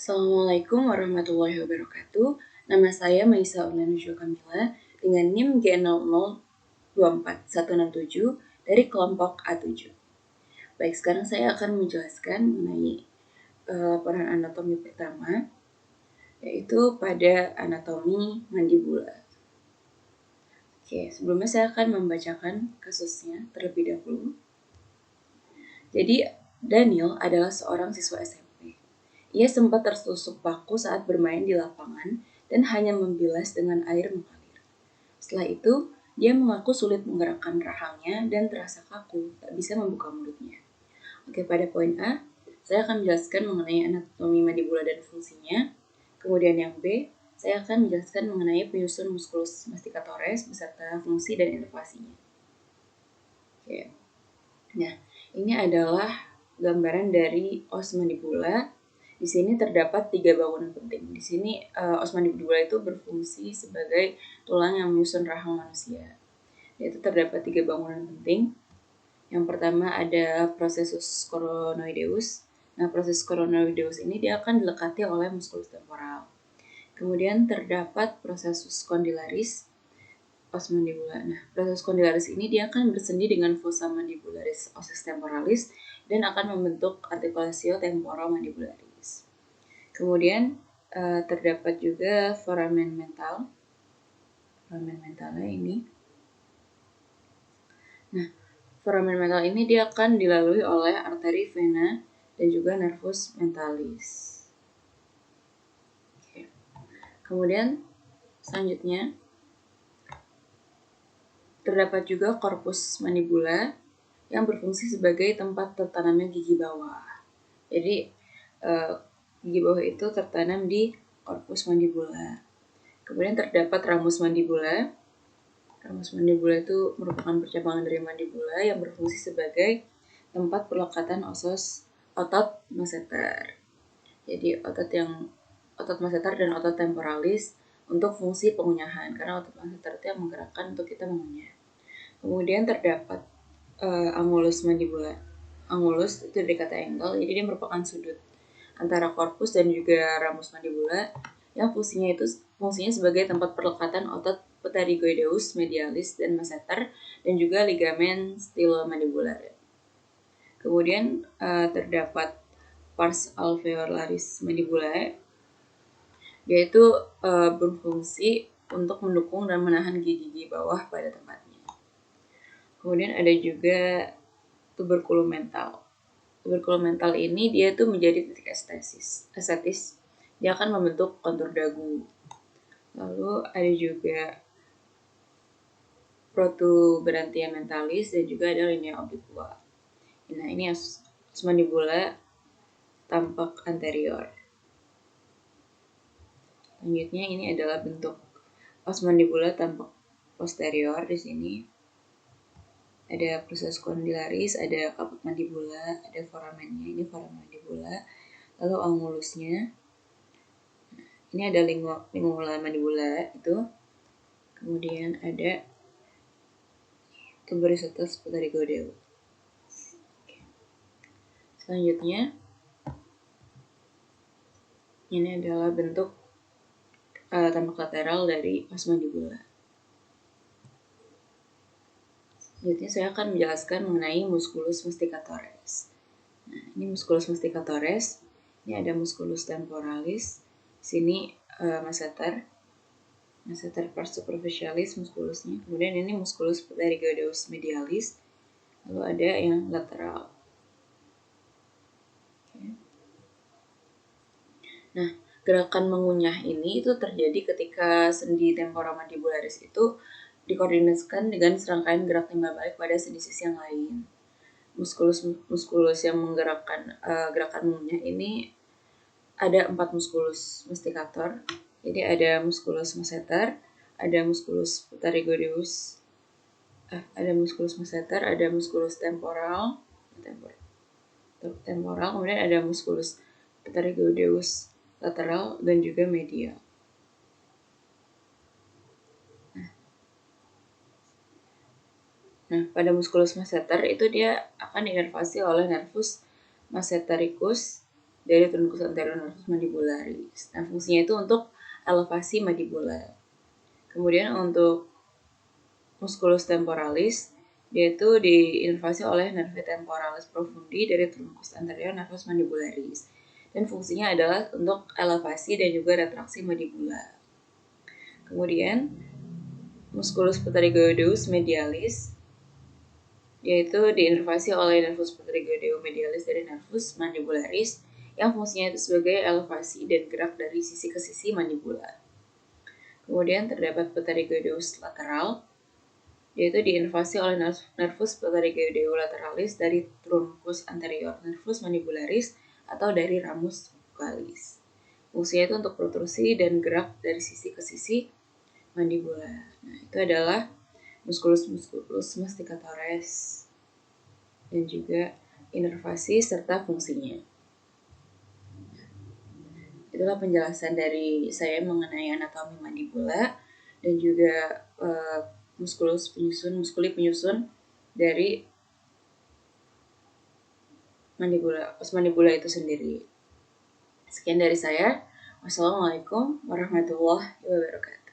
Assalamualaikum warahmatullahi wabarakatuh. Nama saya Maisa Orlanusyo Kamila dengan NIM G0024167 dari kelompok A7. Baik, sekarang saya akan menjelaskan mengenai laporan anatomi pertama, yaitu pada anatomi mandibula. Oke, sebelumnya saya akan membacakan kasusnya terlebih dahulu. Jadi, Daniel adalah seorang siswa SMP. Ia sempat tertusuk paku saat bermain di lapangan dan hanya membilas dengan air mengalir. Setelah itu, dia mengaku sulit menggerakkan rahangnya dan terasa kaku, tak bisa membuka mulutnya. Oke, pada poin A, saya akan menjelaskan mengenai anatomi mandibula dan fungsinya. Kemudian yang B, saya akan menjelaskan mengenai penyusun musculus masticatoris beserta fungsi dan inervasinya. Oke. Nah, ini adalah gambaran dari os mandibula. Di sini terdapat 3 bangunan penting. Di sini os mandibula itu berfungsi sebagai tulang yang menyusun rahang manusia. Yaitu terdapat 3 bangunan penting. Yang pertama ada processus coronoideus. Nah, proses coronoideus ini dia akan dilekati oleh musculus temporal. Kemudian terdapat processus condylaris os mandibula. Nah, proses condylaris ini dia akan bersendi dengan fossa mandibularis ossis temporalis dan akan membentuk articulatio temporomandibularis. Kemudian terdapat juga foramen mental. Foramen mentalnya ini. Nah, foramen mental ini dia akan dilalui oleh arteri vena dan juga nervus mentalis. Oke. Kemudian selanjutnya terdapat juga corpus mandibula yang berfungsi sebagai tempat tertanamnya gigi bawah. Jadi gigi bawah itu tertanam di corpus mandibula. Kemudian terdapat ramus mandibula. Ramus mandibula itu merupakan percabangan dari mandibula yang berfungsi sebagai tempat perlekatan otot masseter. Jadi otot masseter dan otot temporalis untuk fungsi pengunyahan, karena otot masseter itu yang menggerakkan untuk kita mengunyah. Kemudian terdapat angulus mandibula. Angulus itu dari kata angle, jadi dia merupakan sudut antara korpus dan juga ramus mandibula yang fungsinya sebagai tempat perlekatan otot pterygoideus medialis dan masseter dan juga ligamen stylomandibular. Kemudian terdapat pars alveolaris mandibula, yaitu berfungsi untuk mendukung dan menahan gigi bawah pada tempatnya. Kemudian ada juga tuberculum mental. Tuberculum mental ini dia tuh menjadi titik estetis. Dia akan membentuk kontur dagu. Lalu ada juga protuberantia mentalis dan juga ada linea obliqua. Nah, ini os mandibula tampak anterior. Selanjutnya ini adalah bentuk os mandibula tampak posterior di sini. Ada proses condylaris, ada kaput mandibula, ada foramennya, ini foramen mandibula. Lalu angulusnya. Ini ada lingula mandibula itu. Kemudian ada tuberositas pterygoideus. Selanjutnya ini adalah bentuk tampak lateral dari os mandibula. Selanjutnya saya akan menjelaskan mengenai musculus masticatoris. Nah, ini musculus masticatoris. Ini ada musculus temporalis. Sini masseter pars superficialis musculusnya. Kemudian ini musculus pterygoideus medialis. Lalu ada yang lateral. Okay. Nah, gerakan mengunyah ini itu terjadi ketika sendi temporomandibularis itu dikoordinasikan dengan serangkaian gerak timbal balik pada sendi sisi yang lain. Muskulus yang menggerakkan gerakan mengunyah ini ada 4 muskulus masticator. Jadi ada musculus masseter, ada musculus pterygoideus, ada musculus masseter, ada musculus temporal, kemudian ada musculus pterygoideus lateral dan juga medial. Nah, pada musculus masseter itu dia akan diinervasi oleh nervus massetericus dari trunkus anterior nervus mandibularis. Nah, fungsinya itu untuk elevasi mandibula. Kemudian untuk musculus temporalis, dia itu diinervasi oleh nervi temporalis profundi dari trunkus anterior nervus mandibularis. Dan fungsinya adalah untuk elevasi dan juga retraksi mandibula. Kemudian musculus pterygoideus medialis, yaitu diinervasi oleh nervus pterygoideus medialis dari nervus mandibularis yang fungsinya itu sebagai elevasi dan gerak dari sisi ke sisi mandibula. Kemudian terdapat pterygoideus lateral, yaitu diinervasi oleh nervus pterygoideus lateralis dari trunkus anterior nervus mandibularis atau dari ramus buccalis. Fungsinya itu untuk protrusi dan gerak dari sisi ke sisi mandibula. Nah, itu adalah musculus masticatores dan juga inervasi serta fungsinya. Itulah penjelasan dari saya mengenai anatomi mandibula dan juga muskuli penyusun dari mandibula itu sendiri. Sekian dari saya. Wassalamualaikum warahmatullahi wabarakatuh.